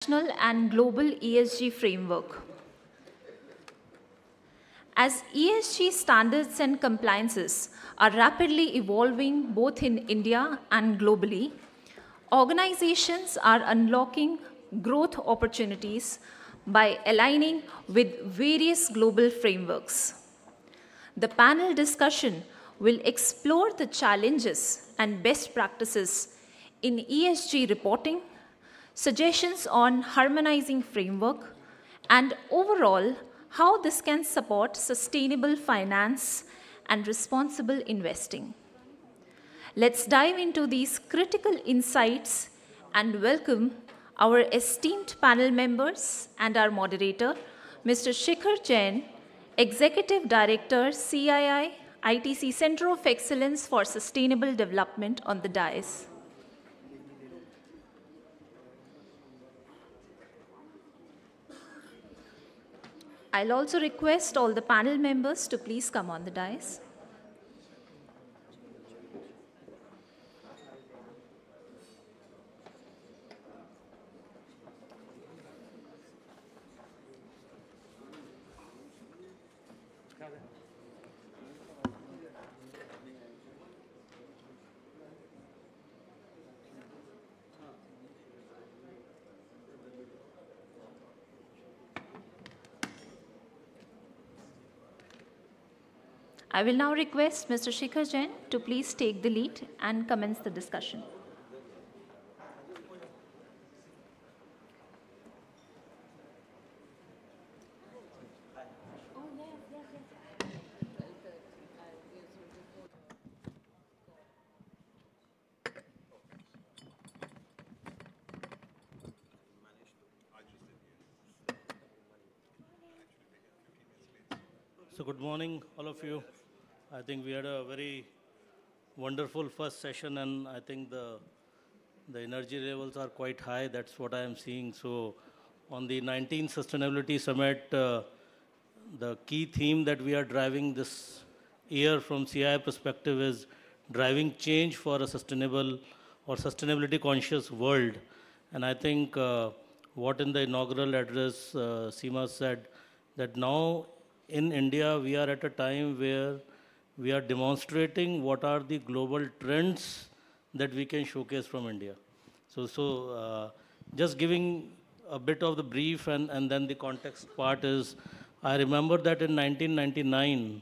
national and global ESG framework. As ESG standards and compliances are rapidly evolving both in India and globally, organizations are unlocking growth opportunities by aligning with various global frameworks. The panel discussion will explore the challenges and best practices in ESG reporting, suggestions on harmonizing framework, and overall how this can support sustainable finance and responsible investing. Let's dive into these critical insights and welcome our esteemed panel members and our moderator, Mr. Shikhar Jain, Executive Director, CII, ITC Center of Excellence for Sustainable Development on the dais. I'll also request all the panel members to please come on the dais. I will now request Mr. Shikhar Jain to please take the lead and commence the discussion. So good morning, all of you. I think we had a very wonderful first session, and I think the energy levels are quite high. That's what I am seeing. So on the 19th Sustainability Summit, the key theme that we are driving this year from CII perspective is driving change for a sustainable or sustainability conscious world. And I think what in the inaugural address Seema said, that now in India we are at a time where we are demonstrating what are the global trends that we can showcase from India. So just giving a bit of the brief and then the context part is, I remember that in 1999,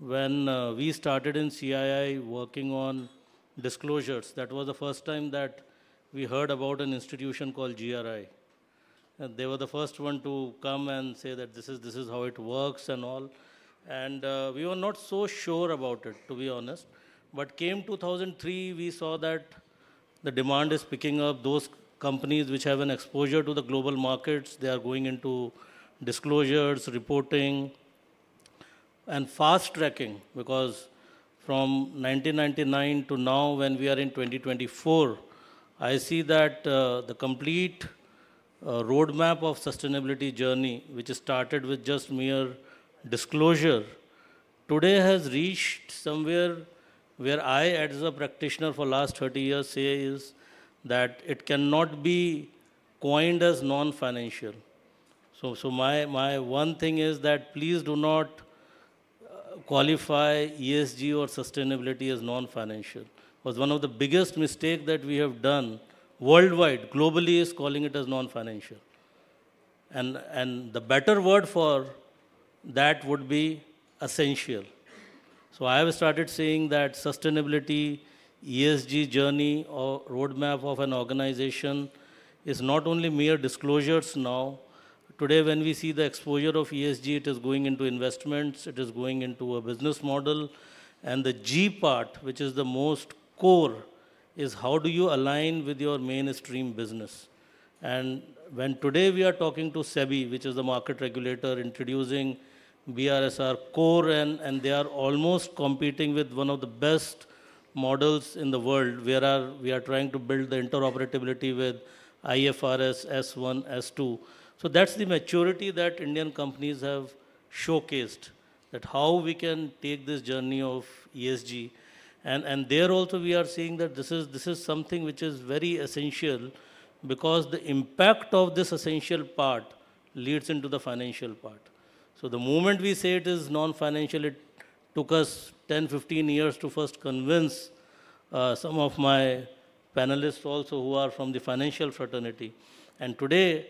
when we started in CII working on disclosures, that was the first time that we heard about an institution called GRI. And they were the first one to come and say that this is how it works and all. And we were not so sure about it, to be honest. But came 2003, we saw that the demand is picking up. Those companies which have an exposure to the global markets, they are going into disclosures, reporting, and fast tracking, because from 1999 to now, when we are in 2024, I see that the complete roadmap of sustainability journey, which started with just mere disclosure, today has reached somewhere where I, as a practitioner for last 30 years, say is that it cannot be coined as non-financial. So my one thing is that please do not qualify ESG or sustainability as non-financial. Was one of the biggest mistake that we have done worldwide, globally, is calling it as non-financial. And the better word for that would be essential. So I have started saying that sustainability, ESG journey or roadmap of an organization is not only mere disclosures now. Today, when we see the exposure of ESG, it is going into investments, it is going into a business model, and the G part, which is the most core, is how do you align with your mainstream business. And when today we are talking to SEBI, which is the market regulator, introducing BRSR core, and they are almost competing with one of the best models in the world, where we are trying to build the interoperability with IFRS S1, S2. So that's the maturity that Indian companies have showcased, that how we can take this journey of ESG. And there also we are seeing that this is something which is very essential, because the impact of this essential part leads into the financial part. So the moment we say it is non-financial, it took us 10, 15 years to first convince some of my panelists also who are from the financial fraternity. And today,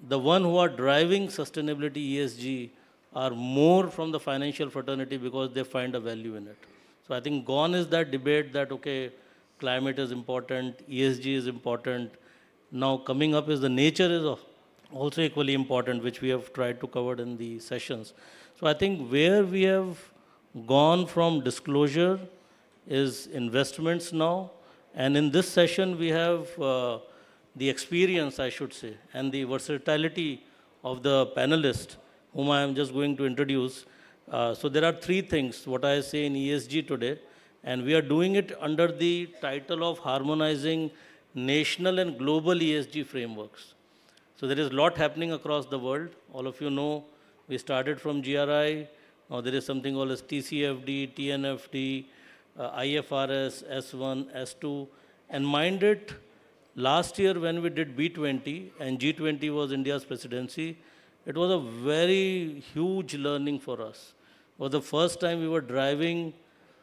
the one who are driving sustainability ESG are more from the financial fraternity because they find a value in it. So I think gone is that debate that, okay, climate is important, ESG is important. Now coming up is the nature is also equally important, which we have tried to cover in the sessions. So I think where we have gone from disclosure is investments now. And in this session, we have the experience, I should say, and the versatility of the panelists, whom I am just going to introduce. So there are three things, what I say in ESG today, and we are doing it under the title of harmonizing national and global ESG frameworks. So there is a lot happening across the world. All of you know, we started from GRI. Now there is something called as TCFD, TNFD, IFRS, S1, S2, and mind it, last year when we did B20 and G20 was India's presidency, it was a very huge learning for us. It was the first time we were driving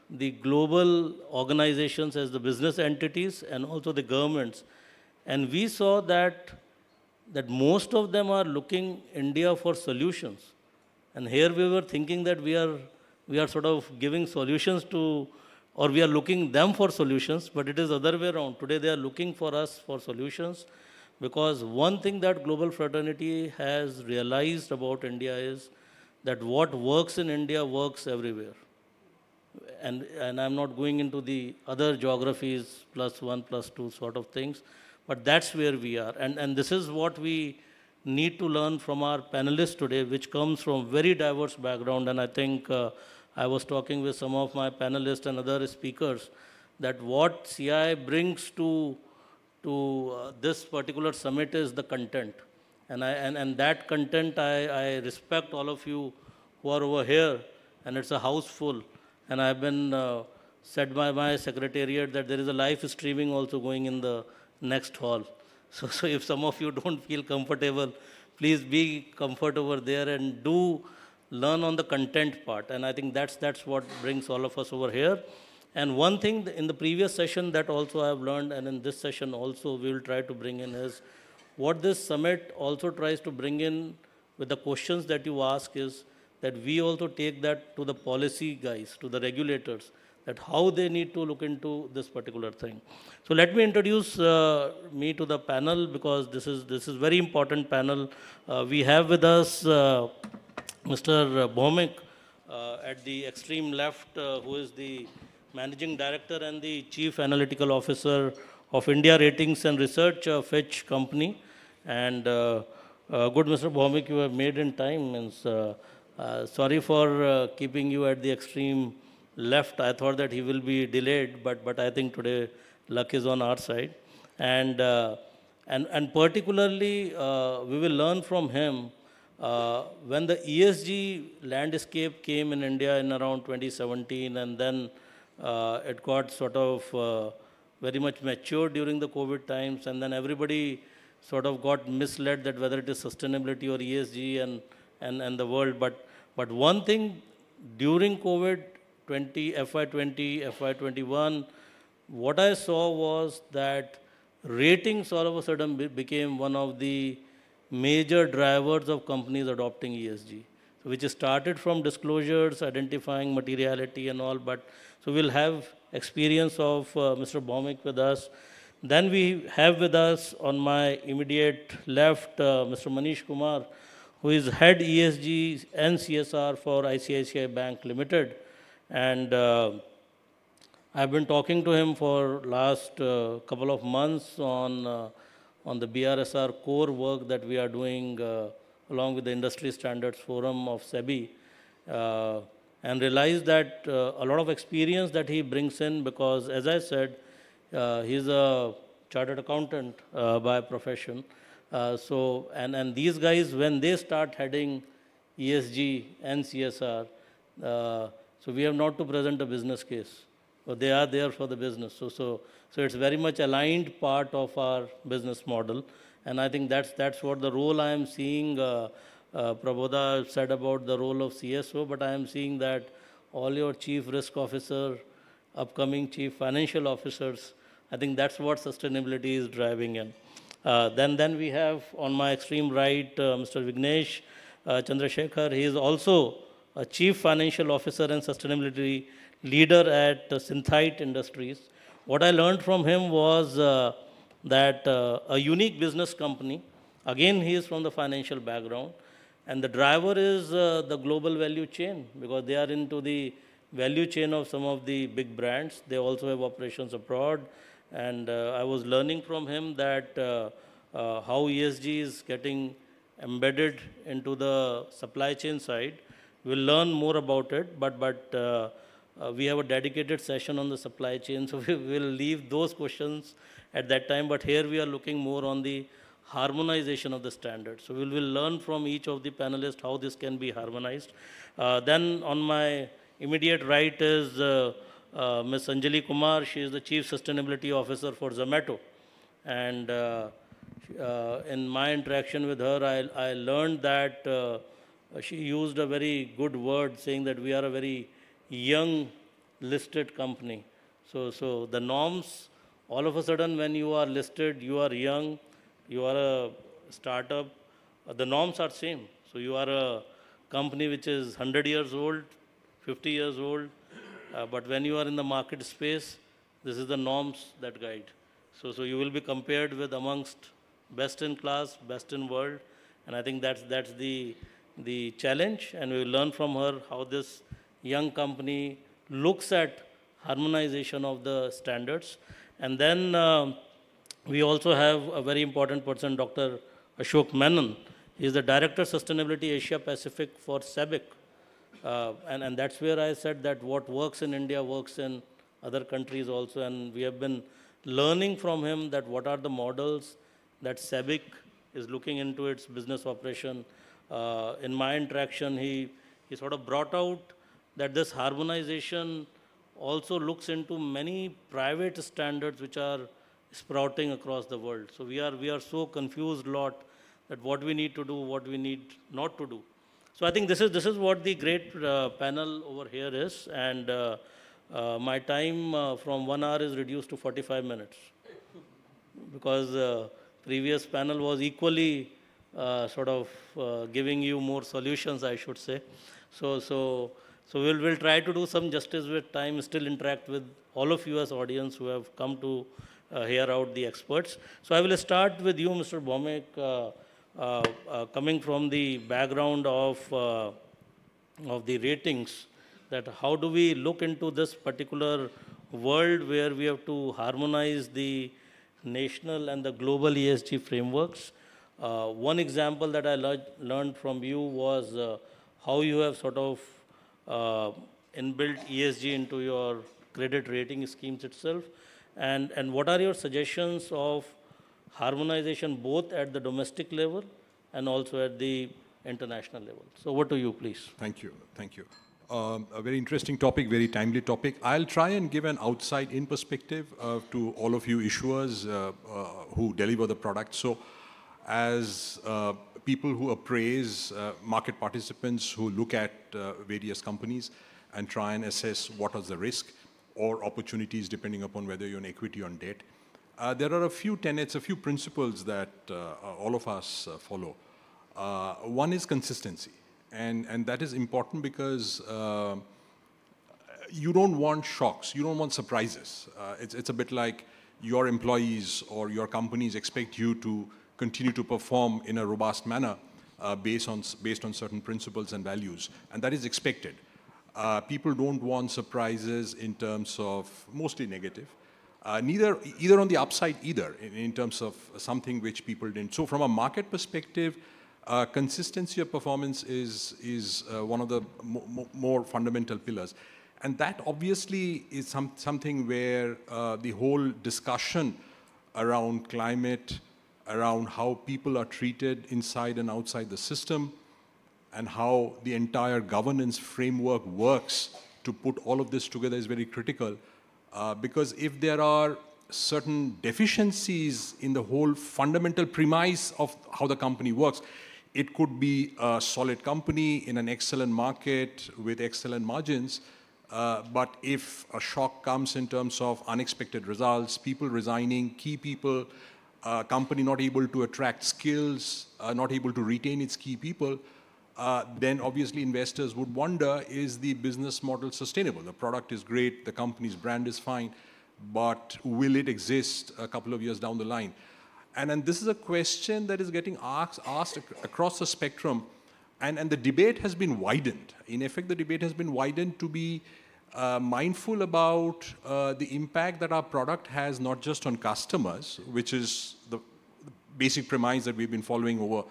the global organizations as the business entities and also the governments. And we saw that most of them are looking India for solutions. And here we were thinking that we are sort of giving solutions to, or we are looking them for solutions, but it is other way around. Today they are looking for us for solutions, because one thing that global fraternity has realized about India is that what works in India works everywhere. And I'm not going into the other geographies, +1, +2 sort of things, but that's where we are. And this is what we need to learn from our panelists today, which comes from very diverse background. And I think I was talking with some of my panelists and other speakers that what CI brings to this particular summit is the content. And that content, I respect all of you who are over here, and it's a house full. And I've been said by my secretariat that there is a live streaming also going in the next hall. So if some of you don't feel comfortable, please be comfort over there and do learn on the content part. And I think that's what brings all of us over here. And one thing in the previous session that also I have learned, and in this session also we will try to bring in, is what this summit also tries to bring in with the questions that you ask is that we also take that to the policy guys, to the regulators, that how they need to look into this particular thing. So let me introduce me to the panel, because this is very important panel. We have with us Mr. Bhaumik at the extreme left, who is the Managing Director and the Chief Analytical Officer of India Ratings and Research, Fitch Company. And good, Mr. Bhaumik, you have made in time. Means, sorry for keeping you at the extreme left. I thought that he will be delayed, but I think today luck is on our side. And particularly, we will learn from him when the ESG landscape came in India in around 2017, and then it got sort of very much matured during the COVID times, and then everybody sort of got misled that whether it is sustainability or ESG and the world. But one thing during COVID, FY20, FY21, what I saw was that ratings all of a sudden became one of the major drivers of companies adopting ESG, which started from disclosures, identifying materiality and all. But so we'll have experience of Mr. Bhaumik with us. Then we have with us on my immediate left Mr. Manish Kumar, who is head ESG and CSR for ICICI Bank Limited. And I've been talking to him for last couple of months on the BRSR core work that we are doing along with the Industry Standards Forum of SEBI, and realized that a lot of experience that he brings in, because as I said, he's a chartered accountant by profession. So these guys, when they start heading ESG and CSR, so we have not to present a business case. They are there for the business. So it's very much aligned part of our business model. And I think that's what the role I am seeing. Prabodha said about the role of CSO, but I am seeing that all your chief risk officer, upcoming chief financial officers, I think that's what sustainability is driving in. Then we have on my extreme right, Mr. Vignesh Chandrasekhar. He is also a chief financial officer and sustainability leader at Synthite Industries. What I learned from him was that a unique business company, again, he is from the financial background, and the driver is the global value chain, because they are into the value chain of some of the big brands. They also have operations abroad. And I was learning from him that how ESG is getting embedded into the supply chain side. We'll learn more about it, but we have a dedicated session on the supply chain, so we will leave those questions at that time. But here we are looking more on the harmonization of the standards. So we will learn from each of the panelists how this can be harmonized. Then on my immediate right is Ms. Anjali Kumar. She is the Chief Sustainability Officer for Zomato. And in my interaction with her, I learned that she used a very good word, saying that we are a very young listed company. So the norms, all of a sudden when you are listed, you are young, you are a startup, the norms are same. So you are a company which is 100 years old, 50 years old, but when you are in the market space, this is the norms that guide. So you will be compared with amongst best in class, best in world, and I think that's the challenge, and we will learn from her how this young company looks at harmonization of the standards. And then we also have a very important person, Dr. Ashok Menon. He is the Director Sustainability Asia Pacific for SABIC. And that's where I said that what works in India works in other countries also. And we have been learning from him that what are the models that SABIC is looking into its business operation. In my interaction, he sort of brought out that this harmonization also looks into many private standards which are sprouting across the world. So we are so confused lot that what we need to do, what we need not to do. So I think this is what the great panel over here is, and my time from 1 hour is reduced to 45 minutes, because previous panel was equally sort of giving you more solutions, I should say. So we'll try to do some justice with time, still interact with all of you as audience who have come to hear out the experts. So I will start with you, Mr. Bhowmik, coming from the background of the ratings, that how do we look into this particular world where we have to harmonize the national and the global ESG frameworks. One example that I learned from you was how you have sort of inbuilt ESG into your credit rating schemes itself, and what are your suggestions of harmonization both at the domestic level and also at the international level. So over to you, please. Thank you. Thank you. A very interesting topic, very timely topic. I'll try and give an outside-in perspective to all of you issuers who deliver the product. So as people who appraise market participants who look at various companies and try and assess what is the risk or opportunities depending upon whether you're on equity or on debt, there are a few tenets, a few principles that all of us follow. One is consistency, and that is important because you don't want shocks, you don't want surprises. It's a bit like your employees or your companies expect you to continue to perform in a robust manner based on certain principles and values, and that is expected. People don't want surprises in terms of mostly negative. Either on the upside either, in terms of something which people didn't. So from a market perspective, consistency of performance is one of the more fundamental pillars. And that obviously is something where the whole discussion around climate, around how people are treated inside and outside the system, and how the entire governance framework works to put all of this together is very critical. Because if there are certain deficiencies in the whole fundamental premise of how the company works, it could be a solid company in an excellent market with excellent margins, but if a shock comes in terms of unexpected results, people resigning, key people, company not able to attract skills, not able to retain its key people, then obviously investors would wonder, is the business model sustainable? The product is great, the company's brand is fine, but will it exist a couple of years down the line? And this is a question that is getting asked across the spectrum, and the debate has been widened. In effect, the debate has been widened to be mindful about the impact that our product has not just on customers, which is the basic premise that we've been following over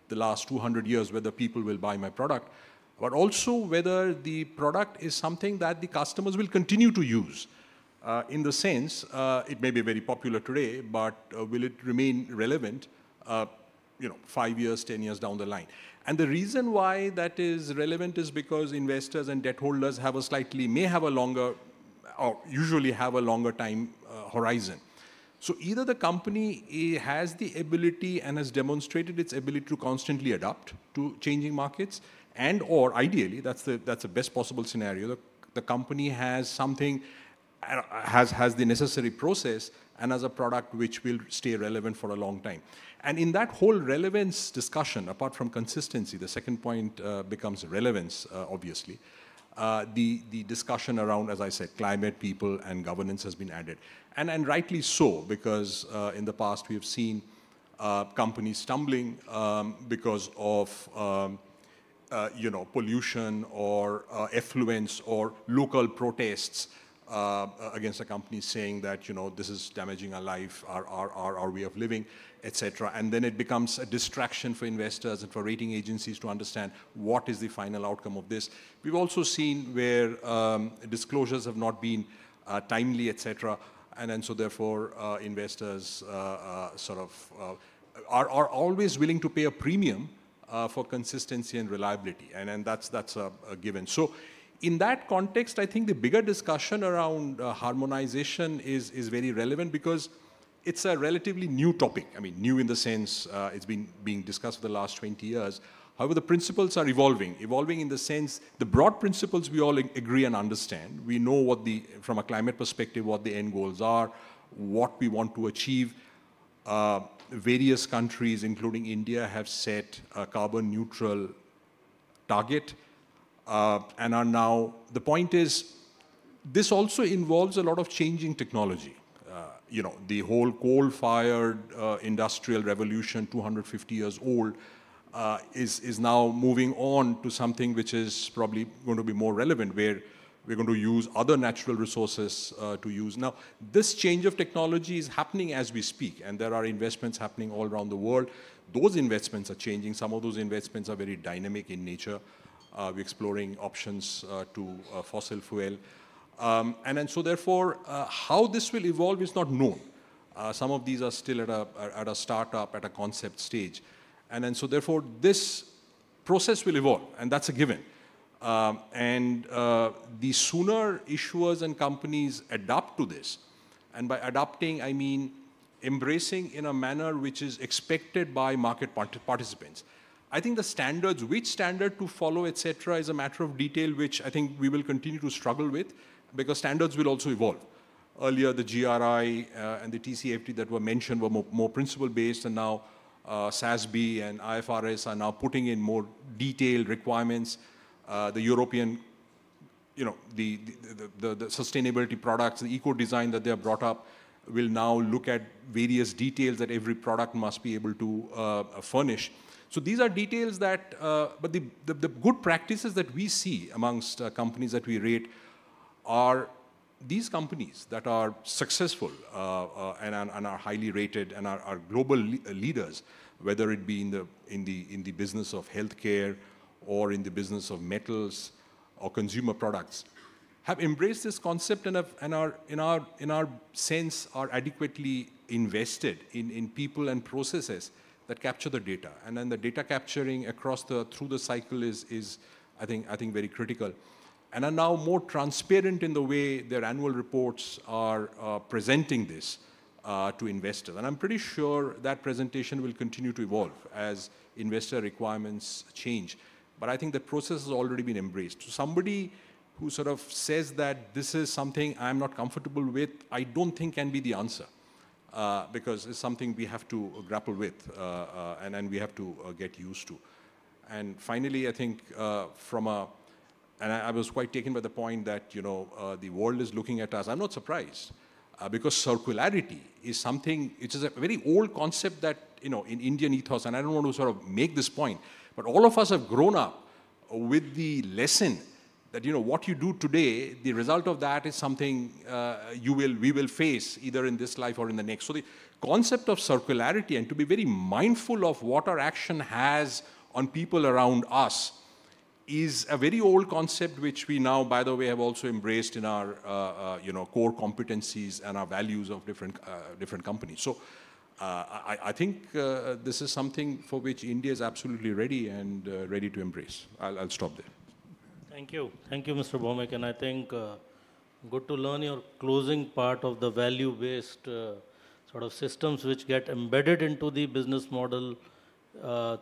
the last 200 years, whether people will buy my product, but also whether the product is something that the customers will continue to use. In the sense, it may be very popular today, but will it remain relevant 5 years, 10 years down the line? And the reason why that is relevant is because investors and debt holders have usually have a longer time horizon. So either the company has the ability and has demonstrated its ability to constantly adapt to changing markets, and or ideally, that's the best possible scenario, the company has something, has the necessary process and has a product which will stay relevant for a long time. And in that whole relevance discussion, apart from consistency, the second point becomes relevance, obviously. The discussion around, as I said, climate, people, and governance has been added. And rightly so, because in the past we have seen companies stumbling because of pollution or effluence or local protests against the companies saying that, this is damaging our life, our way of living, etc. And then it becomes a distraction for investors and for rating agencies to understand what is the final outcome of this. We've also seen where disclosures have not been timely, etc. And then so therefore investors are always willing to pay a premium for consistency and reliability. And that's a given. So in that context, I think the bigger discussion around harmonization is very relevant because it's a relatively new topic. I mean, new in the sense it's been being discussed for the last 20 years. However, the principles are evolving in the sense the broad principles we all agree and understand. We know from a climate perspective, what the end goals are, what we want to achieve. Various countries, including India, have set a carbon neutral target. And are now, the point is, this also involves a lot of changing technology. The whole coal-fired industrial revolution, 250 years old, is now moving on to something which is probably going to be more relevant, where we're going to use other natural resources to use. Now, this change of technology is happening as we speak, and there are investments happening all around the world. Those investments are changing. Some of those investments are very dynamic in nature. We're exploring options to fossil fuel. And so therefore, how this will evolve is not known. Some of these are still at a startup, at a concept stage. And then so therefore, this process will evolve, and that's a given. And the sooner issuers and companies adapt to this, and by adapting, I mean embracing in a manner which is expected by market participants. I think the standards, which standard to follow, etc., is a matter of detail, which I think we will continue to struggle with, because standards will also evolve. Earlier, the GRI and the TCFD that were mentioned were more principle-based, and now SASB and IFRS are now putting in more detailed requirements. The European, the sustainability products, the eco-design that they have brought up will now look at various details that every product must be able to furnish. So these are details that, but the good practices that we see amongst companies that we rate are these companies that are successful and are highly rated and are global leaders, whether it be in the business of healthcare or in the business of metals or consumer products, have embraced this concept and are in our sense are adequately invested in people and processes that capture the data. And then the data capturing through the cycle is I think very critical. and are now more transparent in the way their annual reports are presenting this to investors. And I'm pretty sure that presentation will continue to evolve as investor requirements change. But I think the process has already been embraced. So somebody who sort of says that this is something I'm not comfortable with, I don't think can be the answer. Because it's something we have to grapple with and we have to get used to. And finally, I think I was quite taken by the point that, the world is looking at us. I'm not surprised because circularity is something, which is a very old concept that, in Indian ethos, and I don't want to sort of make this point, but all of us have grown up with the lesson that, what you do today, the result of that is something we will face either in this life or in the next. So the concept of circularity and to be very mindful of what our action has on people around us is a very old concept which we now, by the way, have also embraced in our core competencies and our values of different companies. So I think this is something for which India is absolutely ready and ready to embrace. I'll stop there. Thank you. Thank you, Mr. Bhowmick. And I think good to learn your closing part of the value-based sort of systems which get embedded into the business model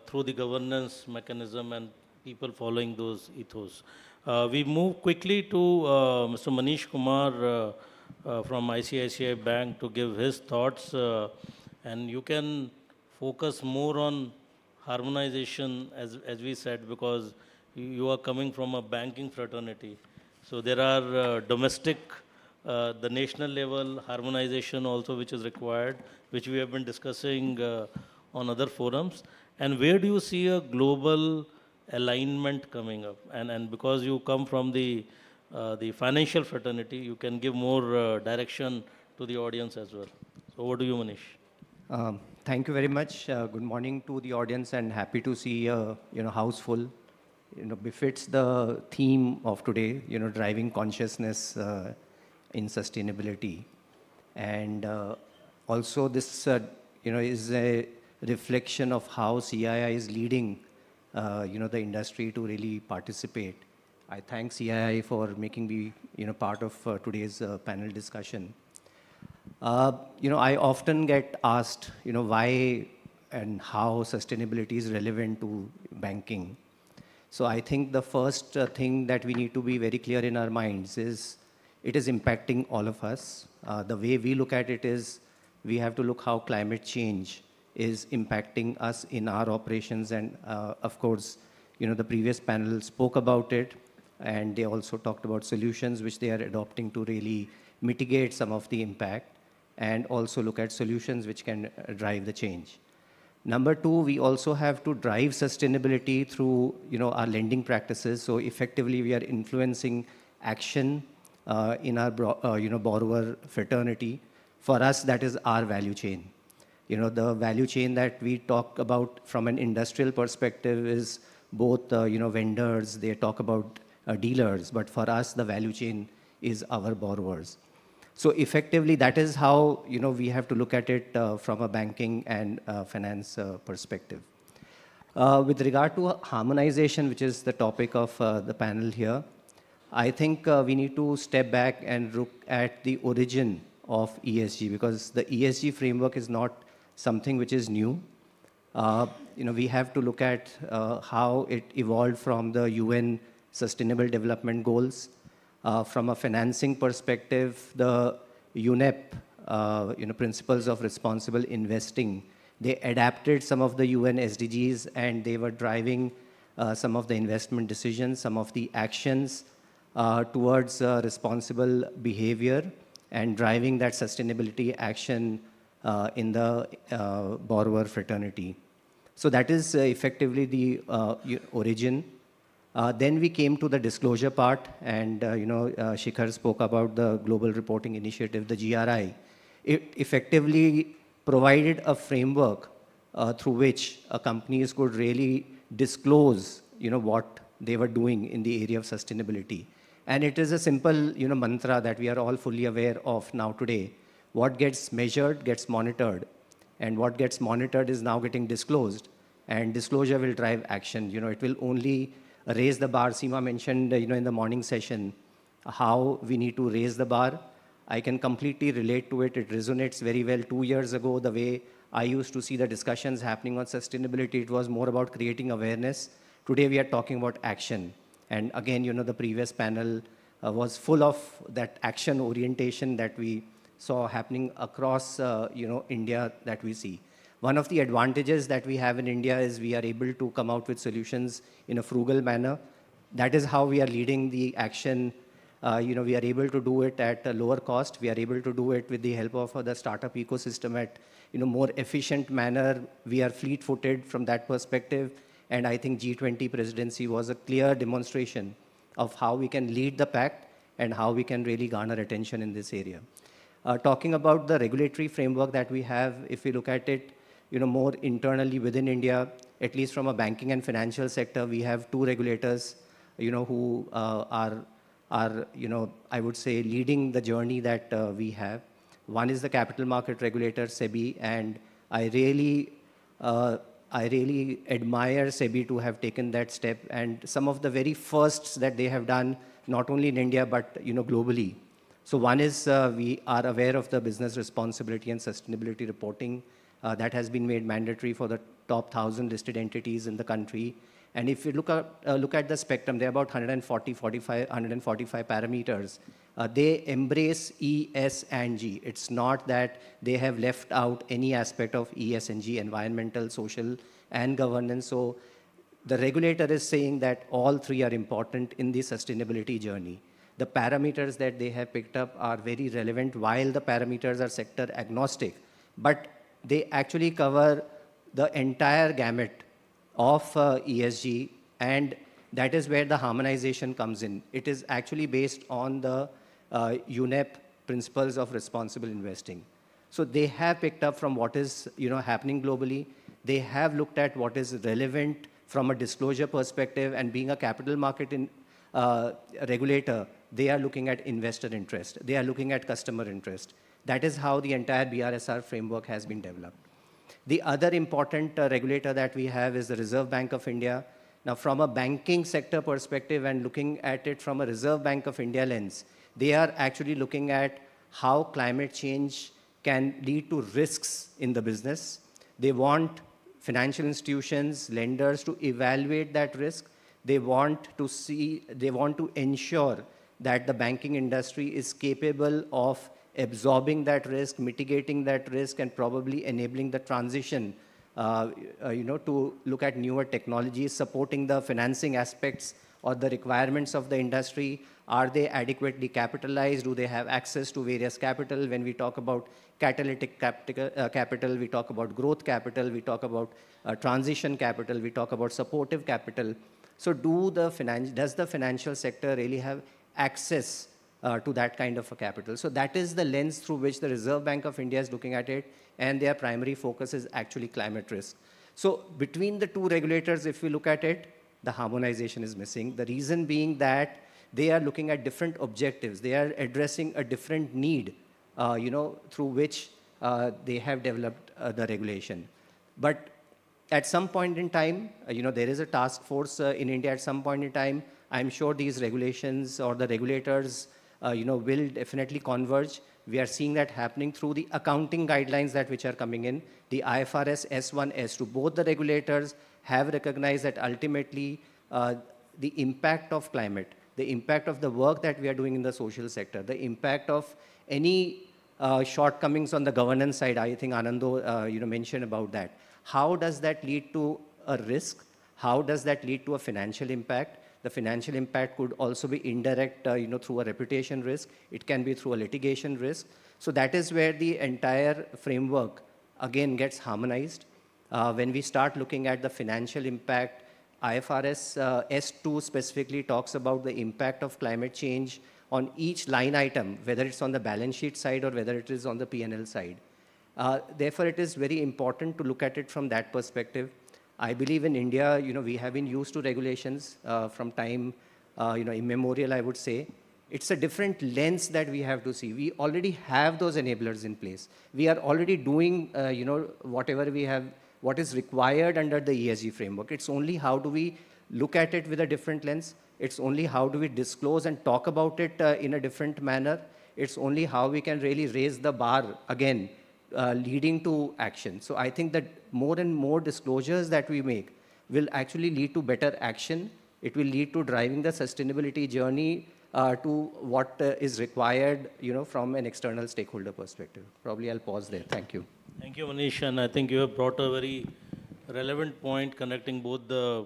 through the governance mechanism and people following those ethos. We move quickly to Mr. Manish Kumar from ICICI Bank to give his thoughts. And you can focus more on harmonization, as we said, because you are coming from a banking fraternity. So there are domestic, the national level harmonization also which is required, which we have been discussing on other forums. And where do you see a global alignment coming up? And because you come from the financial fraternity, you can give more direction to the audience as well. So over to you, Manish. Thank you very much. Good morning to the audience, and happy to see a house full. Befits the theme of today, driving consciousness in sustainability. And also this, is a reflection of how CII is leading, the industry to really participate. I thank CII for making me, part of today's panel discussion. I often get asked, why and how sustainability is relevant to banking. So I think the first thing that we need to be very clear in our minds is it is impacting all of us. The way we look at it is we have to look how climate change is impacting us in our operations. And of course, the previous panel spoke about it, and they also talked about solutions which they are adopting to really mitigate some of the impact and also look at solutions which can drive the change. Number two, we also have to drive sustainability through, our lending practices. So effectively, we are influencing action in our, borrower fraternity. For us, that is our value chain. The value chain that we talk about from an industrial perspective is both, vendors, they talk about dealers, but for us, the value chain is our borrowers. So effectively, that is how, we have to look at it from a banking and finance perspective. With regard to harmonization, which is the topic of the panel here, I think we need to step back and look at the origin of ESG, because the ESG framework is not something which is new. We have to look at how it evolved from the UN Sustainable Development Goals. From a financing perspective, the UNEP, Principles of Responsible Investing, they adapted some of the UN SDGs, and they were driving some of the investment decisions, some of the actions towards responsible behavior and driving that sustainability action in the borrower fraternity. So that is effectively the origin. Then we came to the disclosure part, and Shikhar spoke about the Global Reporting Initiative, the GRI. It effectively provided a framework through which companies could really disclose, what they were doing in the area of sustainability. And it is a simple, mantra that we are all fully aware of now today. What gets measured gets monitored, and what gets monitored is now getting disclosed, and disclosure will drive action. It will only raise the bar. Seema mentioned, in the morning session, how we need to raise the bar. I can completely relate to it. It resonates very well. 2 years ago, the way I used to see the discussions happening on sustainability, it was more about creating awareness. Today, we are talking about action. And again, the previous panel was full of that action orientation that we saw happening across, India that we see. One of the advantages that we have in India is we are able to come out with solutions in a frugal manner. That is how we are leading the action. We are able to do it at a lower cost. We are able to do it with the help of the startup ecosystem at more efficient manner. We are fleet-footed from that perspective. And I think G20 presidency was a clear demonstration of how we can lead the pack and how we can really garner attention in this area. Talking about the regulatory framework that we have, if we look at it, more internally within India, at least from a banking and financial sector, we have two regulators, who are I would say, leading the journey that we have. One is the capital market regulator, SEBI, and I really admire SEBI to have taken that step, and some of the very firsts that they have done, not only in India, but globally. So one is we are aware of the business responsibility and sustainability reporting that has been made mandatory for the top 1,000 listed entities in the country. And if you look at the spectrum, there are about 145 parameters. They embrace E, S, and G. It's not that they have left out any aspect of E, S, and G, environmental, social, and governance. So the regulator is saying that all three are important in the sustainability journey. The parameters that they have picked up are very relevant, while the parameters are sector agnostic. But they actually cover the entire gamut of ESG, and that is where the harmonization comes in. It is actually based on the UNEP principles of responsible investing. So they have picked up from what is happening globally. They have looked at what is relevant from a disclosure perspective, and being a capital market regulator, they are looking at investor interest. They are looking at customer interest. That is how the entire BRSR framework has been developed. The other important regulator that we have is the Reserve Bank of India. Now, from a banking sector perspective and looking at it from a Reserve Bank of India lens, they are actually looking at how climate change can lead to risks in the business. They want financial institutions, lenders to evaluate that risk. They want to ensure that the banking industry is capable of absorbing that risk, mitigating that risk, and probably enabling the transition, to look at newer technologies, supporting the financing aspects or the requirements of the industry. Are they adequately capitalized? Do they have access to various capital? When we talk about catalytic capital, we talk about growth capital, we talk about transition capital, we talk about supportive capital. So does the financial sector really have access to that kind of a capital? So that is the lens through which the Reserve Bank of India is looking at it, and their primary focus is actually climate risk. So between the two regulators, if we look at it, the harmonization is missing. The reason being that they are looking at different objectives. They are addressing a different need, through which they have developed the regulation. But at some point in time, there is a task force in India at some point in time. I'm sure these regulations or the regulators, will definitely converge. We are seeing that happening through the accounting guidelines which are coming in. The IFRS S1, S2, both the regulators have recognized that ultimately the impact of climate, the impact of the work that we are doing in the social sector, the impact of any shortcomings on the governance side, I think Anando mentioned about that. How does that lead to a risk? How does that lead to a financial impact? The financial impact could also be indirect, through a reputation risk. It can be through a litigation risk. So that is where the entire framework, again, gets harmonized. When we start looking at the financial impact, IFRS S2 specifically talks about the impact of climate change on each line item, whether it's on the balance sheet side or whether it is on the P&L side. Therefore, it is very important to look at it from that perspective. I believe in India, we have been used to regulations from time, immemorial, I would say. It's a different lens that we have to see. We already have those enablers in place. We are already doing, whatever we have what is required under the ESG framework. It's only how do we look at it with a different lens. It's only how do we disclose and talk about it in a different manner. It's only how we can really raise the bar again, leading to action. So I think that more and more disclosures that we make will actually lead to better action. It will lead to driving the sustainability journey to what is required, from an external stakeholder perspective. Probably I'll pause there. Thank you. Thank you, Manish. And I think you have brought a very relevant point connecting both the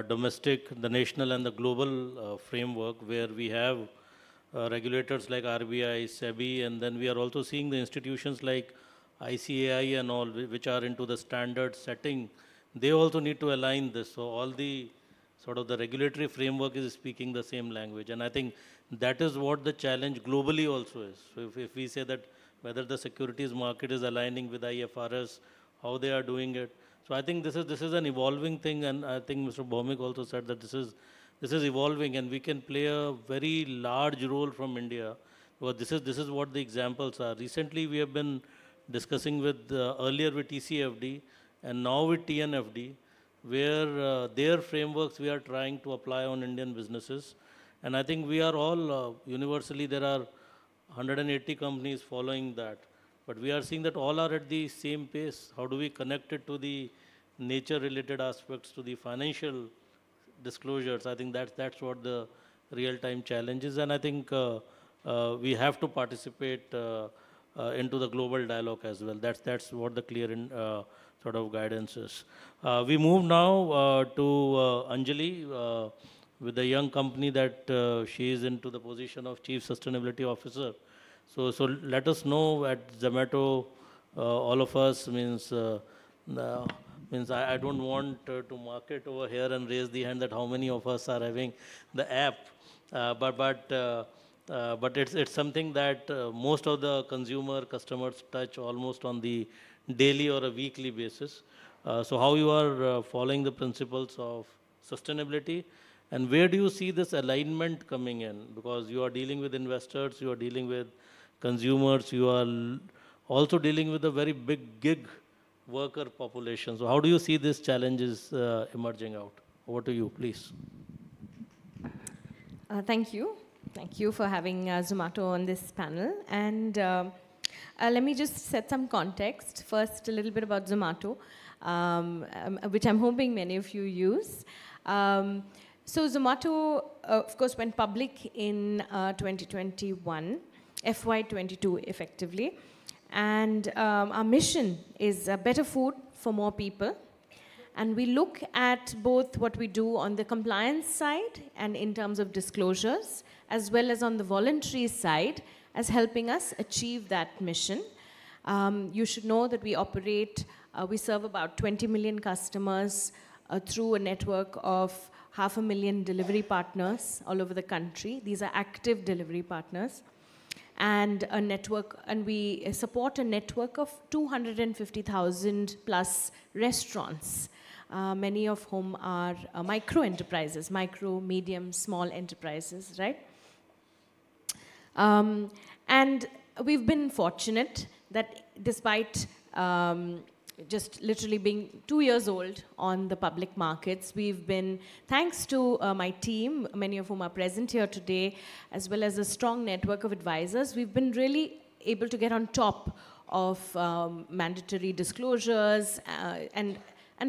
domestic, the national and the global framework, where we have regulators like RBI, SEBI, and then we are also seeing the institutions like ICAI and all, which are into the standard setting. They also need to align this. So all the sort of the regulatory framework is speaking the same language. And I think that is what the challenge globally also is. So if we say that whether the securities market is aligning with IFRS, how they are doing it. So I think this is an evolving thing, and I think Mr. Bhaumik also said that this is evolving, and we can play a very large role from India, because this is what the examples are. Recently, we have been discussing with earlier with TCFD and now with TNFD, where their frameworks we are trying to apply on Indian businesses, and I think we are all universally there are 180 companies following that. But we are seeing that all are at the same pace. How do we connect it to the nature-related aspects, to the financial disclosures? I think that's what the real-time challenge is. And I think we have to participate into the global dialogue as well. That's what the clear sort of guidance is. We move now to Anjali with a young company that she is into the position of Chief Sustainability Officer. So let us know at Zomato, all of us means I don't want to market over here and raise the hand that how many of us are having the app, but it's something that most of the customers touch almost on the daily or a weekly basis. So how you are following the principles of sustainability, and where do you see this alignment coming in? Because you are dealing with investors, you are dealing with consumers, you are also dealing with a very big gig worker population. So how do you see these challenges emerging out? Over to you, please. Thank you. Thank you for having Zomato on this panel. And let me just set some context. First, a little bit about Zomato, which I'm hoping many of you use. So Zomato, of course, went public in 2021. FY22 effectively, and our mission is better food for more people, and we look at both what we do on the compliance side and in terms of disclosures, as well as on the voluntary side, as helping us achieve that mission. You should know that we serve about 20 million customers through a network of 500,000 delivery partners all over the country. These are active delivery partners. And we support a network of 250,000 plus restaurants, many of whom are micro enterprises, micro, medium, small enterprises, right? And we've been fortunate that despite just literally being 2 years old on the public markets, we've been, thanks to my team, many of whom are present here today, as well as a strong network of advisors, we've been really able to get on top of mandatory disclosures and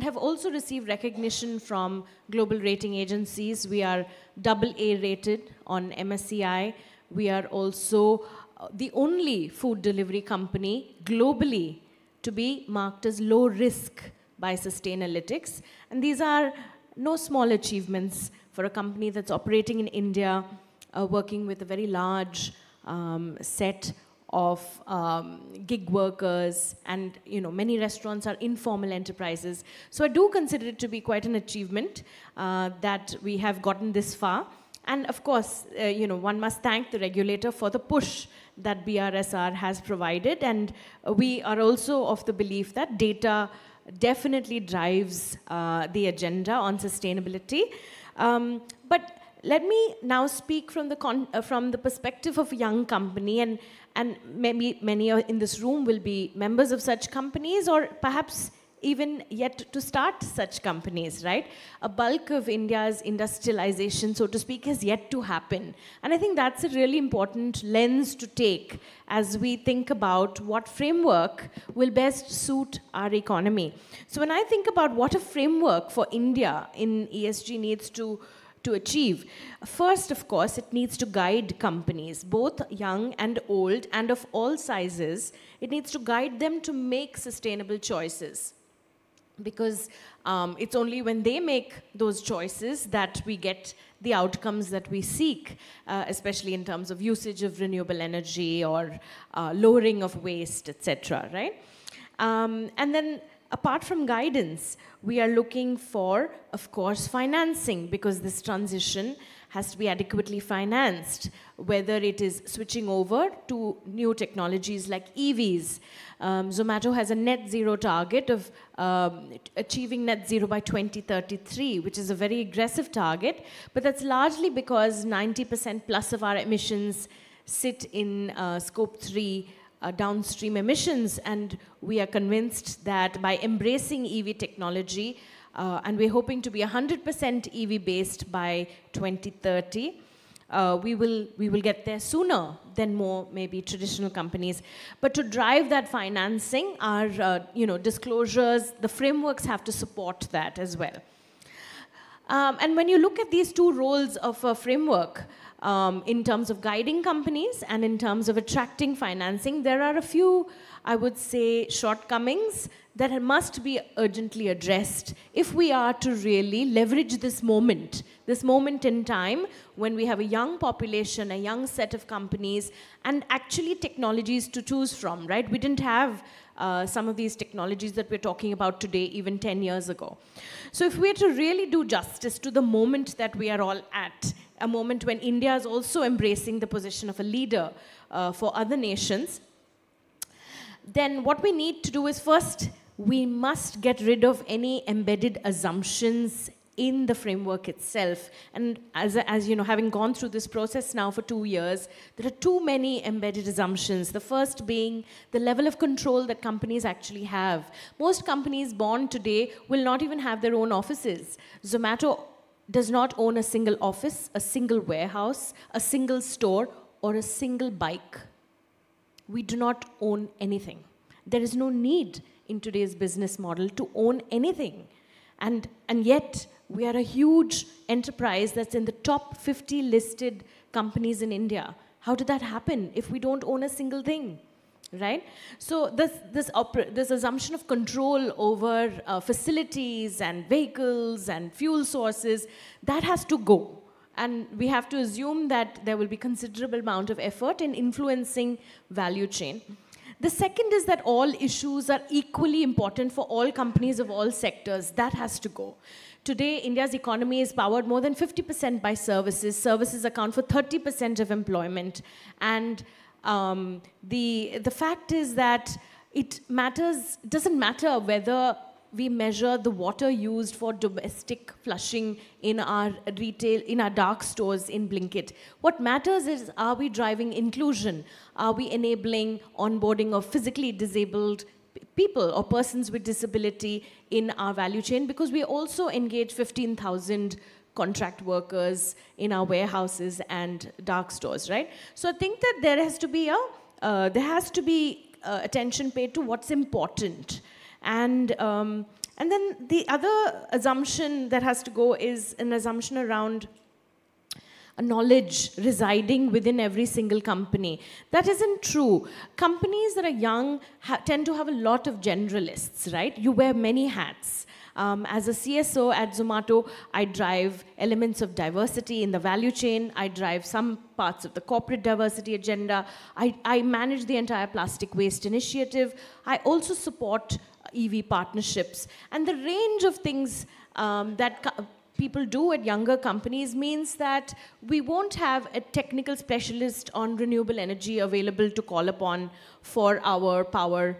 have also received recognition from global rating agencies. We are AA rated on MSCI. We are also the only food delivery company globally to be marked as low risk by Sustainalytics. And these are no small achievements for a company that's operating in India, working with a very large set of gig workers, and many restaurants are informal enterprises. So I do consider it to be quite an achievement that we have gotten this far. And of course, one must thank the regulator for the push that BRSR has provided. And we are also of the belief that data definitely drives the agenda on sustainability. But let me now speak from the perspective of a young company, and maybe many in this room will be members of such companies, or perhaps even yet to start such companies, right? A bulk of India's industrialization, so to speak, has yet to happen. And I think that's a really important lens to take as we think about what framework will best suit our economy. So when I think about what a framework for India in ESG needs to achieve. First, of course, it needs to guide companies, both young and old, and of all sizes. It needs to guide them to make sustainable choices. Because it's only when they make those choices that we get the outcomes that we seek, especially in terms of usage of renewable energy or lowering of waste, etc., right? And then apart from guidance, we are looking for, of course, financing, because this transition has to be adequately financed, whether it is switching over to new technologies like EVs. Zomato has a net zero target of achieving net zero by 2033, which is a very aggressive target, but that's largely because 90% plus of our emissions sit in scope 3 downstream emissions, and we are convinced that by embracing EV technology, and we're hoping to be 100% EV based by 2030, we will get there sooner than more maybe traditional companies. But to drive that financing, our disclosures, the frameworks have to support that as well. And when you look at these two roles of a framework, in terms of guiding companies and in terms of attracting financing, there are a few, I would say, shortcomings that must be urgently addressed if we are to really leverage this moment in time when we have a young population, a young set of companies, and actually technologies to choose from, right? We didn't have some of these technologies that we're talking about today even 10 years ago. So if we're to really do justice to the moment that we are all at, a moment when India is also embracing the position of a leader for other nations, then what we need to do is first, we must get rid of any embedded assumptions in the framework itself. And as you know, having gone through this process now for 2 years, there are too many embedded assumptions. The first being the level of control that companies actually have. Most companies born today will not even have their own offices. Zomato does not own a single office, a single warehouse, a single store, or a single bike. We do not own anything. There is no need in today's business model to own anything. And yet, we are a huge enterprise that's in the top 50 listed companies in India. How did that happen if we don't own a single thing, right? So this assumption of control over facilities and vehicles and fuel sources, that has to go. And we have to assume that there will be considerable amount of effort in influencing value chain. The second is that all issues are equally important for all companies of all sectors. That has to go. Today, India's economy is powered more than 50% by services. Services account for 30% of employment. And the fact is that doesn't matter whether we measure the water used for domestic flushing in our retail, in our dark stores in Blinkit. What matters is, are we driving inclusion? Are we enabling onboarding of physically disabled people or persons with disability in our value chain? Because we also engage 15,000 contract workers in our warehouses and dark stores, right? So I think that there has to be attention paid to what's important. And then the other assumption that has to go is an assumption around a knowledge residing within every single company. That isn't true. Companies that are young tend to have a lot of generalists, right? You wear many hats. As a CSO at Zomato, I drive elements of diversity in the value chain. I drive some parts of the corporate diversity agenda. I manage the entire plastic waste initiative. I also support EV partnerships. And the range of things that people do at younger companies means that we won't have a technical specialist on renewable energy available to call upon for our power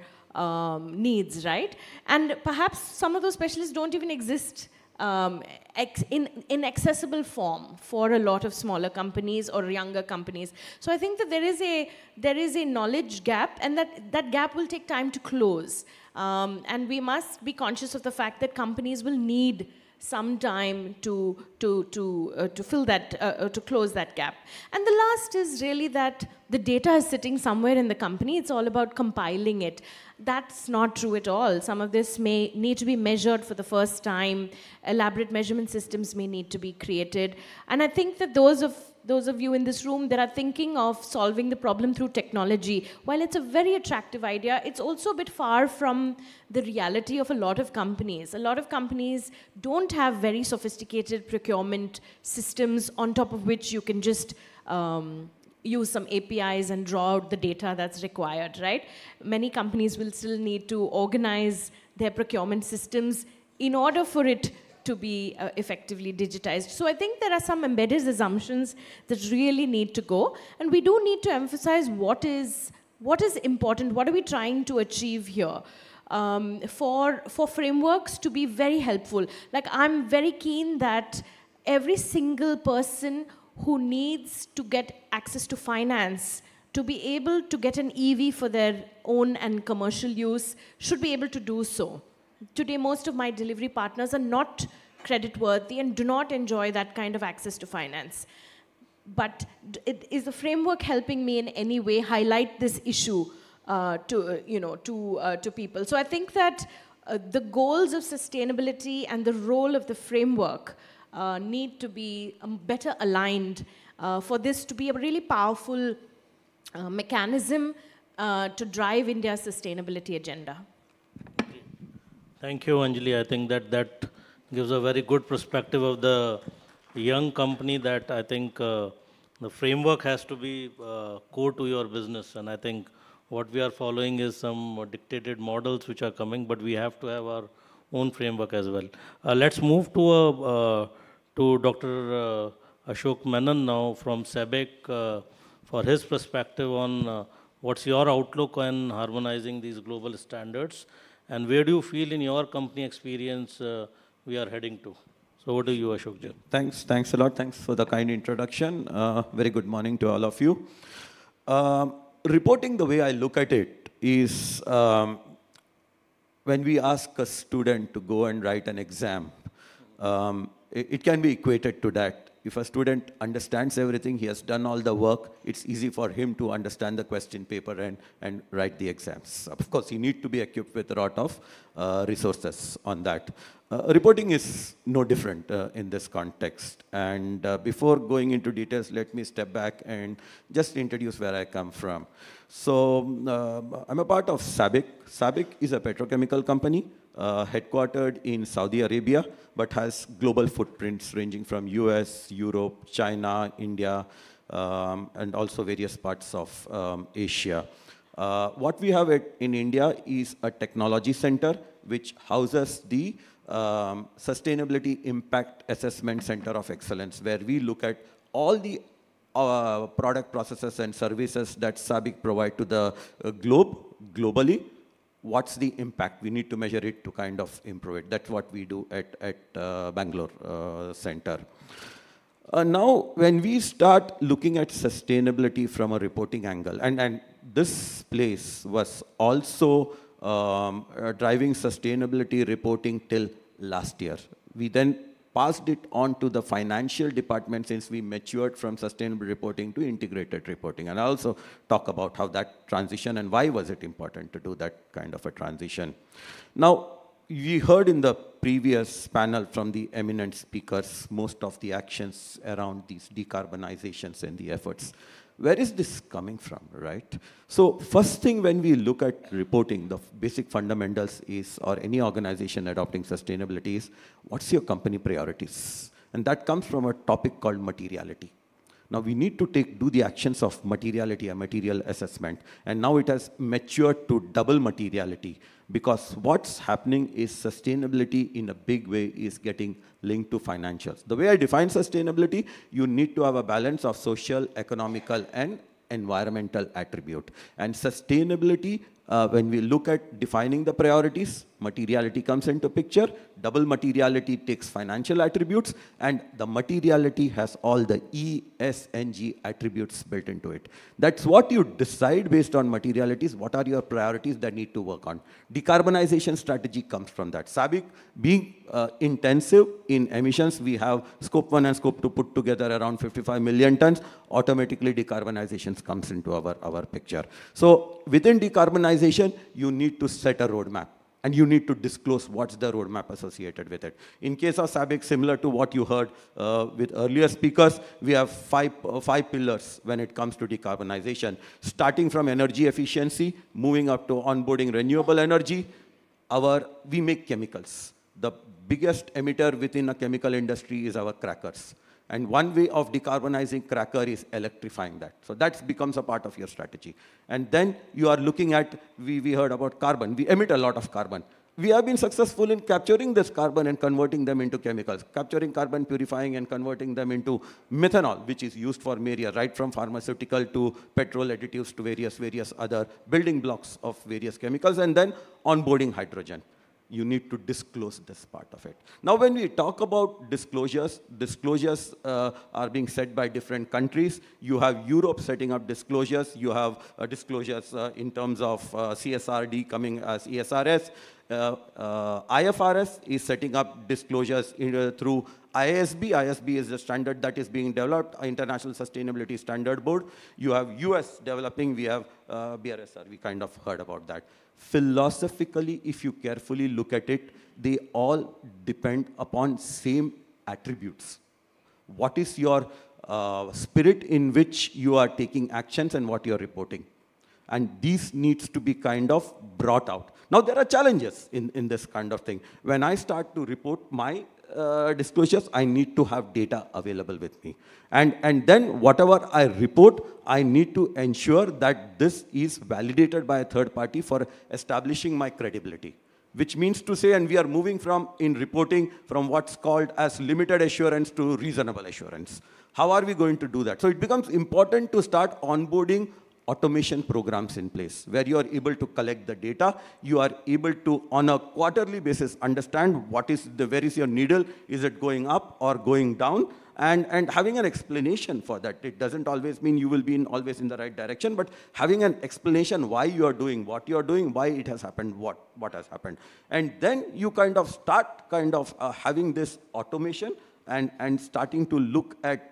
needs, right? And perhaps some of those specialists don't even exist in accessible form for a lot of smaller companies or younger companies. So I think that there is a knowledge gap, and that gap will take time to close. And we must be conscious of the fact that companies will need some time to fill that, to close that gap. And the last is really that the data is sitting somewhere in the company. It's all about compiling it. That's not true at all. Some of this may need to be measured for the first time. Elaborate measurement systems may need to be created. And I think that those of you in this room that are thinking of solving the problem through technology, while it's a very attractive idea, it's also a bit far from the reality of a lot of companies. A lot of companies don't have very sophisticated procurement systems on top of which you can just use some APIs and draw out the data that's required, right? Many companies will still need to organize their procurement systems in order for it to be effectively digitized. So I think there are some embedded assumptions that really need to go, and we do need to emphasize what is important, what are we trying to achieve here. For frameworks to be very helpful. Like, I'm very keen that every single person who needs to get access to finance to be able to get an EV for their own and commercial use should be able to do so. Today, most of my delivery partners are not credit-worthy and do not enjoy that kind of access to finance. But is the framework helping me in any way highlight this issue to people? So I think that the goals of sustainability and the role of the framework need to be better aligned for this to be a really powerful mechanism to drive India's sustainability agenda. Thank you, Anjali. I think that gives a very good perspective of the young company, that I think the framework has to be core to your business. And I think what we are following is some dictated models which are coming, but we have to have our own framework as well. Let's move to Dr. Ashok Menon now from SABIC for his perspective on what's your outlook on harmonizing these global standards, and where do you feel in your company experience we are heading to? So over to you, Ashok ji. Thanks a lot. Thanks for the kind introduction. Very good morning to all of you. Reporting, the way I look at it, is when we ask a student to go and write an exam, it can be equated to that. If a student understands everything, he has done all the work, it's easy for him to understand the question paper and write the exams. Of course, you need to be equipped with a lot of resources on that. Reporting is no different in this context. And before going into details, let me step back and just introduce where I come from. So I'm a part of SABIC. SABIC is a petrochemical company headquartered in Saudi Arabia, but has global footprints ranging from US, Europe, China, India, and also various parts of Asia. What we have in India is a technology center which houses the Sustainability Impact Assessment Center of Excellence, where we look at all the product processes and services that SABIC provide to the globally. What's the impact? We need to measure it to kind of improve it. That's what we do at Bangalore Center. Now, when we start looking at sustainability from a reporting angle, and this place was also driving sustainability reporting till last year. We then passed it on to the financial department since we matured from sustainable reporting to integrated reporting. And I also talk about how that transition and why was it important to do that kind of a transition. Now, we heard in the previous panel from the eminent speakers most of the actions around these decarbonizations and the efforts. Where is this coming from, right? So first thing when we look at reporting, the basic fundamentals is, or any organization adopting sustainability is, what's your company priorities? And that comes from a topic called materiality. Now we need to do the actions of materiality, a material assessment. And now it has matured to double materiality, because what's happening is sustainability in a big way is getting linked to financials. The way I define sustainability, you need to have a balance of social, economical, and environmental attribute. And sustainability when we look at defining the priorities, materiality comes into picture. Double materiality takes financial attributes, and the materiality has all the E, S, and G attributes built into it. That's what you decide based on materialities. What are your priorities that need to work on? Decarbonization strategy comes from that. SABIC being intensive in emissions, we have scope 1 and scope 2 put together around 55 million tons. Automatically decarbonization comes into our picture. So within decarbonization, you need to set a roadmap. And you need to disclose what's the roadmap associated with it. In case of SABIC, similar to what you heard with earlier speakers, we have five pillars when it comes to decarbonization. Starting from energy efficiency, moving up to onboarding renewable energy. We make chemicals. The biggest emitter within a chemical industry is our crackers. And one way of decarbonizing cracker is electrifying that. So that becomes a part of your strategy. And then you are looking at, we heard about carbon. We emit a lot of carbon. We have been successful in capturing this carbon and converting them into chemicals. Capturing carbon, purifying and converting them into methanol, which is used for myriad, right from pharmaceutical to petrol additives to various other building blocks of various chemicals. And then onboarding hydrogen. You need to disclose this part of it. Now, when we talk about disclosures are being set by different countries. You have Europe setting up disclosures. You have disclosures in terms of CSRD coming as ESRS. IFRS is setting up disclosures through IASB. IASB is the standard that is being developed, International Sustainability Standard Board. You have US developing, we have BRSR, we kind of heard about that. Philosophically, if you carefully look at it, they all depend upon same attributes. What is your spirit in which you are taking actions and what you are reporting? And these needs to be kind of brought out. Now, there are challenges in this kind of thing. When I start to report my disclosures, I need to have data available with me. And then whatever I report, I need to ensure that this is validated by a third party for establishing my credibility. Which means to say, and we are moving from, in reporting, from what's called as limited assurance to reasonable assurance. How are we going to do that? So it becomes important to start onboarding automation programs in place, where you are able to collect the data, you are able to, on a quarterly basis, understand where is your needle, is it going up or going down, and having an explanation for that. It doesn't always mean you will be always in the right direction, but having an explanation why you are doing what you are doing, why it has happened, what has happened. And then you kind of start having this automation and starting to look at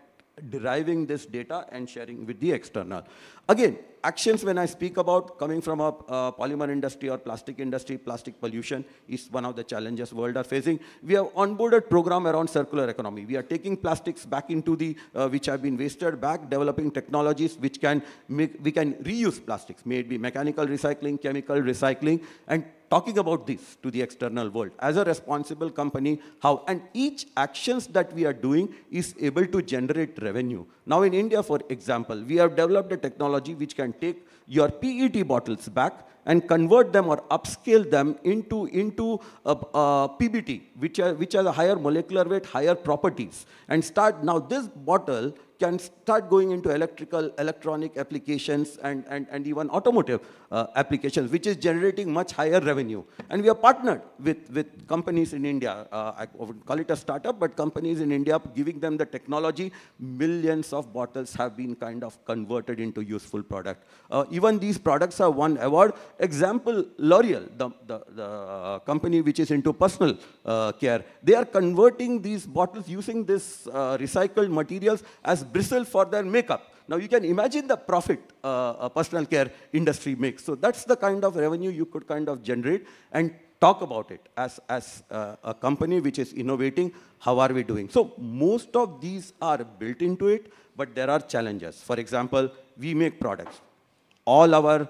deriving this data and sharing with the external. Again, actions when I speak about coming from a polymer industry or plastic industry, plastic pollution is one of the challenges world are facing. We have onboarded program around circular economy. We are taking plastics back into the, which have been wasted back, developing technologies which can we can reuse plastics, may it be mechanical recycling, chemical recycling, and talking about this to the external world. As a responsible company, how, and each actions that we are doing is able to generate revenue. Now in India, for example, we have developed a technology which can take your PET bottles back and convert them or upscale them into PBT, which has a higher molecular weight, higher properties. And start, now this bottle can start going into electronic applications and even automotive applications, which is generating much higher revenue. And we are partnered with companies in India. I would call it a startup, but companies in India, giving them the technology, millions of bottles have been kind of converted into useful product. Even these products have won award. Example, L'Oreal, the company which is into personal care, they are converting these bottles using this recycled materials as bristle for their makeup. Now you can imagine the profit a personal care industry makes. So that's the kind of revenue you could kind of generate and talk about it as a company which is innovating. How are we doing? So most of these are built into it, but there are challenges. For example, we make products. All our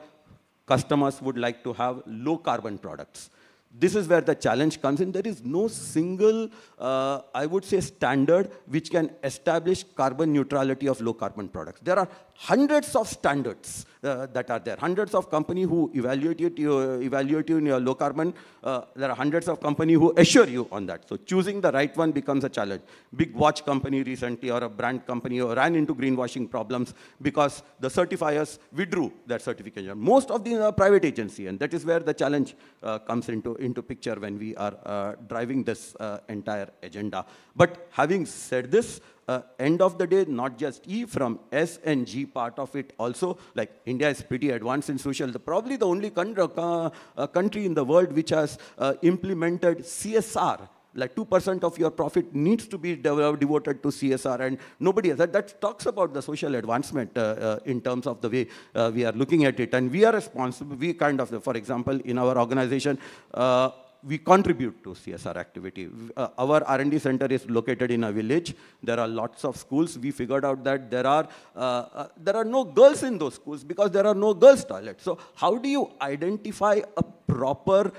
customers would like to have low carbon products. This is where the challenge comes in. There is no single, I would say, standard which can establish carbon neutrality of low carbon products. There are hundreds of standards that are there. Hundreds of companies who evaluate you in your low carbon. There are hundreds of companies who assure you on that. So choosing the right one becomes a challenge. Big watch company recently or a brand company ran into greenwashing problems because the certifiers withdrew that certification. Most of these are private agency, and that is where the challenge comes into picture when we are driving this entire agenda. But having said this, end of the day, not just E, from S and G part of it also, like India is pretty advanced in social. Probably the only country in the world which has implemented CSR. Like 2% of your profit needs to be devoted to CSR, and nobody has. That talks about the social advancement in terms of the way we are looking at it. And we are responsible, we kind of, for example, in our organization, we contribute to CSR activity. Our R&D center is located in a village. There are lots of schools. We figured out that there are no girls in those schools because there are no girls' toilets. So how do you identify a proper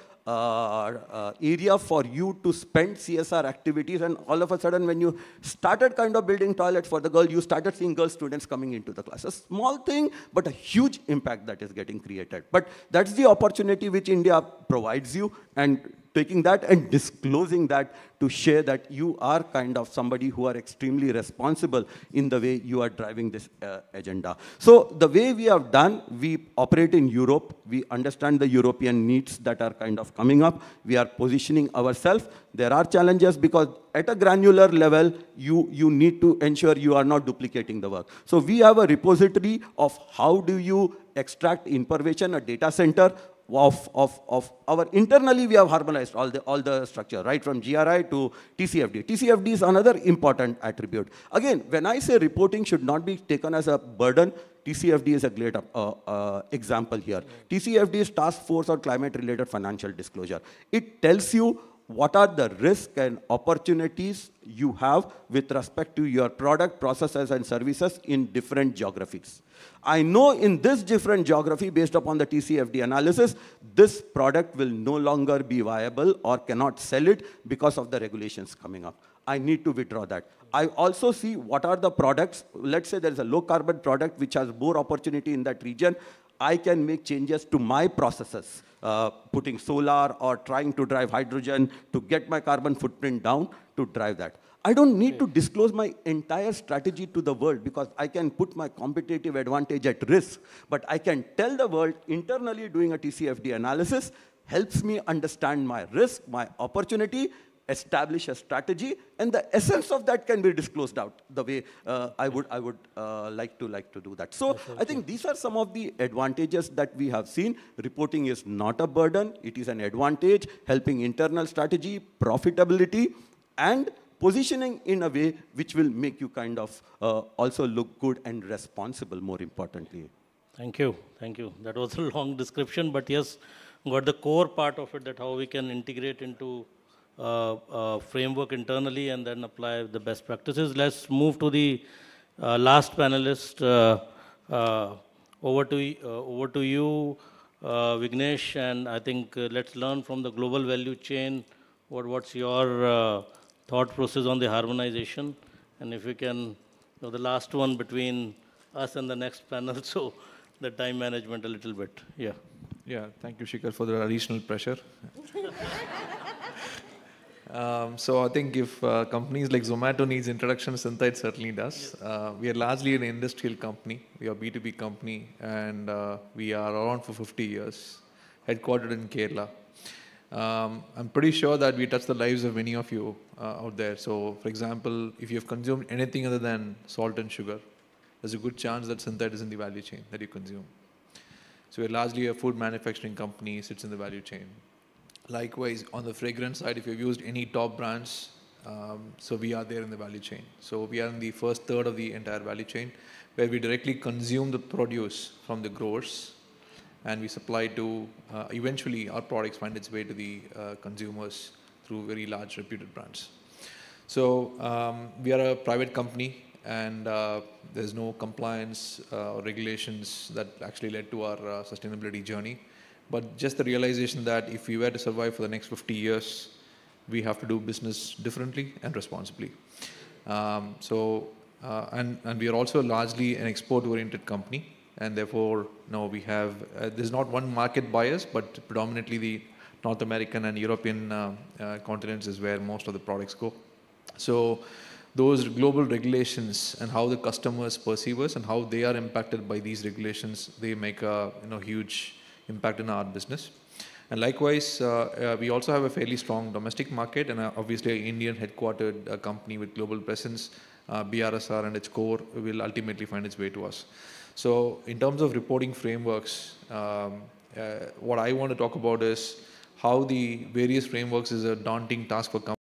area for you to spend CSR activities, and all of a sudden when you started kind of building toilets for the girl, you started seeing girl students coming into the class. A small thing, but a huge impact that is getting created. But that's the opportunity which India provides you, and taking that and disclosing that to share that you are kind of somebody who are extremely responsible in the way you are driving this agenda. So the way we have done, we operate in Europe. We understand the European needs that are kind of coming up. We are positioning ourselves. There are challenges because at a granular level, you need to ensure you are not duplicating the work. So we have a repository of how do you extract information, a data center, of our internally we have harmonized all the structure, right from GRI to TCFD. TCFD is another important attribute. Again, when I say reporting should not be taken as a burden, TCFD is a great example here. TCFD is Task Force on Climate-Related Financial Disclosure. It tells you what are the risks and opportunities you have with respect to your product, processes, and services in different geographies. I know in this different geography, based upon the TCFD analysis, this product will no longer be viable or cannot sell it because of the regulations coming up. I need to withdraw that. I also see what are the products. Let's say there is a low carbon product which has more opportunity in that region. I can make changes to my processes, putting solar or trying to drive hydrogen to get my carbon footprint down to drive that. I don't need to disclose my entire strategy to the world because I can put my competitive advantage at risk. But I can tell the world internally doing a TCFD analysis helps me understand my risk, my opportunity, establish a strategy, and the essence of that can be disclosed out the way I would like to do that. So I think these are some of the advantages that we have seen. Reporting is not a burden. It is an advantage, helping internal strategy, profitability, and positioning in a way which will make you kind of also look good and responsible, more importantly. Thank you. Thank you. That was a long description, but yes, got the core part of it, that how we can integrate into framework internally and then apply the best practices. Let's move to the last panelist. Over to you, Vignesh, and I think let's learn from the global value chain. What's your thought process on the harmonization? And if we can, the last one between us and the next panel, so the time management a little bit. Yeah. Yeah, thank you, Shikhar, for the additional pressure. So I think if companies like Zomato needs introduction, Synthite certainly does. We are largely an industrial company. We are a B2B company, and we are around for 50 years, headquartered in Kerala. I'm pretty sure that we touch the lives of many of you out there. So, for example, if you've consumed anything other than salt and sugar, there's a good chance that Synthite is in the value chain that you consume. So we're largely a food manufacturing company, sits in the value chain. Likewise, on the fragrance side, if you've used any top brands, so we are there in the value chain. So we are in the first third of the entire value chain, where we directly consume the produce from the growers, and we supply to, eventually our products find its way to the consumers through very large reputed brands. So we are a private company, and there's no compliance or regulations that actually led to our sustainability journey. but just the realization that if we were to survive for the next 50 years, we have to do business differently and responsibly. And we are also largely an export-oriented company, and therefore, no, we have, there's not one market bias, but predominantly the North American and European continents is where most of the products go. So those global regulations and how the customers perceive us and how they are impacted by these regulations, they make a huge impact in our business. And likewise, we also have a fairly strong domestic market, and obviously an Indian headquartered company with global presence, BRSR and its core will ultimately find its way to us. So in terms of reporting frameworks, what I want to talk about is how the various frameworks is a daunting task for companies.